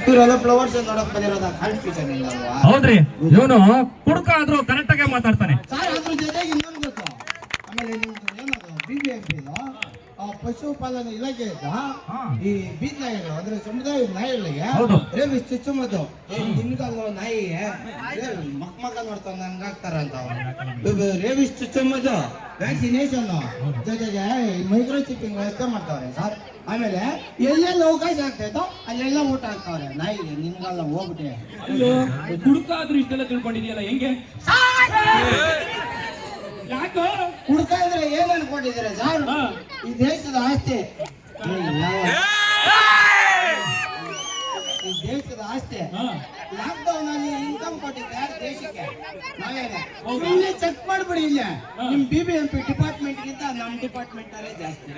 ಇವರೆಲ್ಲ ಫ್ಲವರ್ಸ್ ನೋಡಕ್ ಬಂದಿರೋದ ಕಾನ್ಫ್ಯೂಷನ್ ಇಲ್ಲ ಅಲ್ವಾ? ಹೌದ್ರಿ, ಇವನು ಕುಡುಕ ಆದ್ರೂ ಕರೆಕ್ಟ್ ಆಗಿ ಮಾತಾಡ್ತಾನೆ ಸರ್. ಅದ್ರ ಜೊತೆಗೆ ಇನ್ನೊಂದು ಗೊತ್ತು, ಆಮೇಲೆ ನಿಮ್ದು ಏನದು BBMP ಪಶುಪಾಲನಾ ಇಲಾಖೆ ಈ ಬೀದ್ ನಾಯಿಗಳು ಅಂದ್ರೆ ಸಮುದಾಯದ ನಾಯಿಗಳಿಗೆ ರೇಬಿಸ್ ಚುಚ್ಚುಮದ್ದು. ನಿನ್ಗಲ್ಲ ನಾಯಿಗೆ ಮಕ್ಕ ನೋಡ್ತಾವ ನಂಗಾಗ್ತಾರಂತ ರೇಬಿಸ್ ಚುಚ್ಚುಮದ್ದು ವ್ಯಾಕ್ಸಿನೇಷನ್ ಜೊತೆಗೆ ಮೈಕ್ರೋಚಿಪ್ಪಿಂಗ್ ವ್ಯವಸ್ಥೆ ಮಾಡ್ತಾವ್ರೆ ಸರ್. ಆಮೇಲೆ ಎಲ್ಲೆಲ್ಲ ಅವಕಾಶ ಆಗ್ತೈತೋ ಅಲ್ಲೆಲ್ಲ ಊಟ ಹಾಕ್ತಾವ್ರೆ ನಾಯಿಗೆ. ನಿನ್ಗಲ್ಲ ಹೋಗ್ಬಿಟ್ಟೆ ಕುಡುಕಾದ್ರೂ ಇಷ್ಟೆಲ್ಲ ತಿಳ್ಕೊಂಡಿದ್ಯಲ್ಲ ಹೆಂಗೆ? ಯಾಕೋ ಹುಡುಕ ಇದ್ರೆ ಏನ್ ಅನ್ಕೊಂಡಿದ್ದೀರ ಸರ್? ಈ ದೇಶದ ಆಸ್ತಿ, ಈ ದೇಶದ ಆಸ್ತಿ ಲಾಕ್ಡೌನ್ ಅಲ್ಲಿ ಇನ್ಕಮ್ ಕೊಟ್ಟಿದ್ದೆ ದೇಶಕ್ಕೆ. ನಾವೇನೆ ಚೆಕ್ ಮಾಡ್ಬಿಡಿ, ಇಲ್ಲ ನಿಮ್ BBMP ಡಿಪಾರ್ಟ್ಮೆಂಟ್ ಗಿಂತ ನಮ್ ಡಿಪಾರ್ಟ್ಮೆಂಟ್ ಅಲ್ಲೇ ಜಾಸ್ತಿ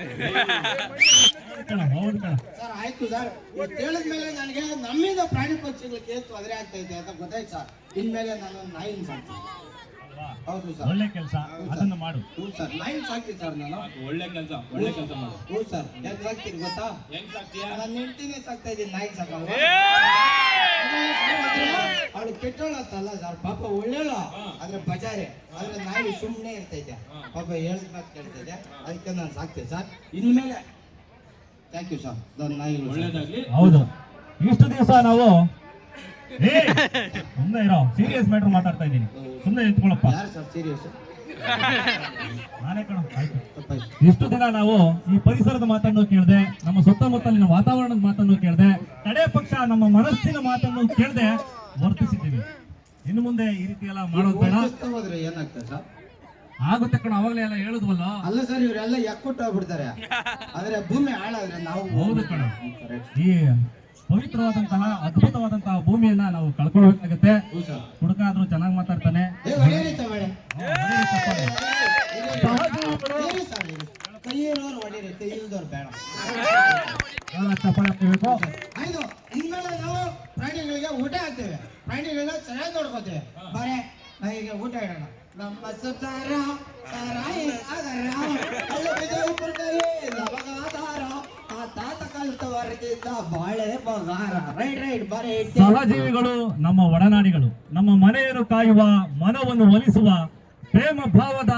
ಸರ್. ಆಯ್ತು ಸರ್, ಹೇಳಿದ್ಮೇಲೆ ನನಗೆ ನಮ್ಮಿಂದ ಪ್ರಾಣಿ ಪಕ್ಷಿಗಳಿಗೆ ತೊಂದರೆ ಆಗ್ತೈತೆ ಅಂತ ಗೊತ್ತಾಯ್ತು ಸರ್. ಇನ್ಮೇಲೆ ನಾನು ನಾಯಿನ ಸಾಕ್ತೀನಿ. ಹೌದು ಸರ್, ಒಳ್ಳೆ ಕೆಲಸ, ಅದನ್ನ ಮಾಡು. ಹೌದು ಸರ್, ನಾಯಿನ ಸಾಕ್ತೀನಿ ಸರ್ ನಾನು. ಒಳ್ಳೆ ಕೆಲಸ ಮಾಡು. ಹೌದು ಸರ್. ಹೆಂಗ್ ಸಾಕ್ತೀನಿ ಗೊತ್ತಾ? ಹೆಂಗ್ ಸಾಕ್ತೀಯ? ನನ್ನ ಹೆಂಡತಿನೇ ಸಾಕ್ತಾ ಇದ್ದೀನಿ, ನಾಯಿಗೆ ಸಾಕಲ್ಲ. ಅವಳು ಕೆಟ್ಟೋಳತ್ತಲ್ಲ ಸರ್, ಪಾಪ ಒಳ್ಳೆಳ ಆದ್ರೆ ಬಜಾರೆ. ಆದ್ರೆ ನಾಯಿ ಸುಮ್ಮನೆ ಇರ್ತೈತೆ, ಪಾಪ ಹೇಳಿದ ಮಾತು ಕೇಳ್ತೈತೆ, ಅದಕ್ಕೆ ನಾನು ಸಾಕ್ತೇನೆ ಸರ್. ಇನ್ಮೇಲೆ ಥ್ಯಾಂಕ್ ಯು ಸರ್. ನನ್ನ ನಾಯಿ ಒಳ್ಳೇದಾಗ್ಲಿ. ಹೌದು, ಇಷ್ಟು ದಿವಸ ನಾವು ಸುಮ್ಮನೆ ಇರೋ, ಸೀರಿಯಸ್ ಮ್ಯಾಟರ್ ಮಾತಾಡ್ತಾ ಇದ್ದೀನಿ, ಸುಮ್ಮನೆ ಎತ್ಕೊಳ್ಳಪ್ಪ. ಯಾರು ಸರ್ ಸೀರಿಯಸ್? ನಾನೇ ಕಣ. ಇಷ್ಟು ದಿನ ನಾವು ಈ ಪರಿಸರದ ಮಾತನ್ನು ಕೇಳಿದೆ, ನಮ್ಮ ಸುತ್ತಮುತ್ತಲಿನ ವಾತಾವರಣದ ಮಾತನ್ನು ಕೇಳಿದೆ, ಕಡೆ ಪಕ್ಷ ನಮ್ಮ ಮನಸ್ಸಿನ ಮಾತನ್ನು ಕೇಳದೆ ವರ್ತಿಸಿದ್ದೀವಿ. ಇನ್ನು ಮುಂದೆ ಈ ರೀತಿ ಎಲ್ಲ ಮಾಡೋದು ಬೇಡ. ಹೋದ್ರೆ ಏನಾಗ್ತದೆ ಸರ್? ಆಗುತ್ತೆ ಕಣ, ಅವಾಗಲೇ ಎಲ್ಲ ಹೇಳುದ್ವಲ್ಲ. ಅಲ್ಲ ಸರ್, ಇವರೆಲ್ಲ ಎಕ್ಕುಟ್ಟು ಹೋಗ್ಬಿಡ್ತಾರೆ, ಆದ್ರೆ ಭೂಮಿ ಹಾಳಾದ್ರೆ ನಾವು. ಹೌದು ಕಣ, ಈ ಪವಿತ್ರವಾದಂತಹ ಅದ್ಭುತವಾದಂತಹ ಭೂಮಿಯನ್ನ ನಾವು ಕಳ್ಕೊಳ್ಬೇಕಾಗತ್ತೆ. ಹುಡುಗ ಆದ್ರೂ ಚೆನ್ನಾಗಿ ಮಾತಾಡ್ತಾನೆ. ಕೈ ಇರೋರು ಹೊಡೀರಿ, ಕೈ ಇಲ್ದವ್ರು ಬೇಡ. ಚಪ್ಪಾಳೆ ಆಯ್ತು, ಇನ್ಮೇಲೆ ನಾವು ಪ್ರಾಣಿಗಳಿಗೆ ಊಟ ಹಾಕ್ತೇವೆ, ಪ್ರಾಣಿಗಳನ್ನ ಚೆನ್ನಾಗಿ ನೋಡ್ಕೋತೇವೆ. ಬರೇ ಈಗ ಊಟ ಇಡೋಣ. ನಮ್ಮ ಸುತ್ತಾರ ಸಹಜೀವಿಗಳು ನಮ್ಮ ಒಡನಾಡಿಗಳು, ನಮ್ಮ ಮನೆಯನ್ನು ಕಾಯುವ, ಮನವನ್ನು ಒಲಿಸುವ, ಪ್ರೇಮ ಭಾವದ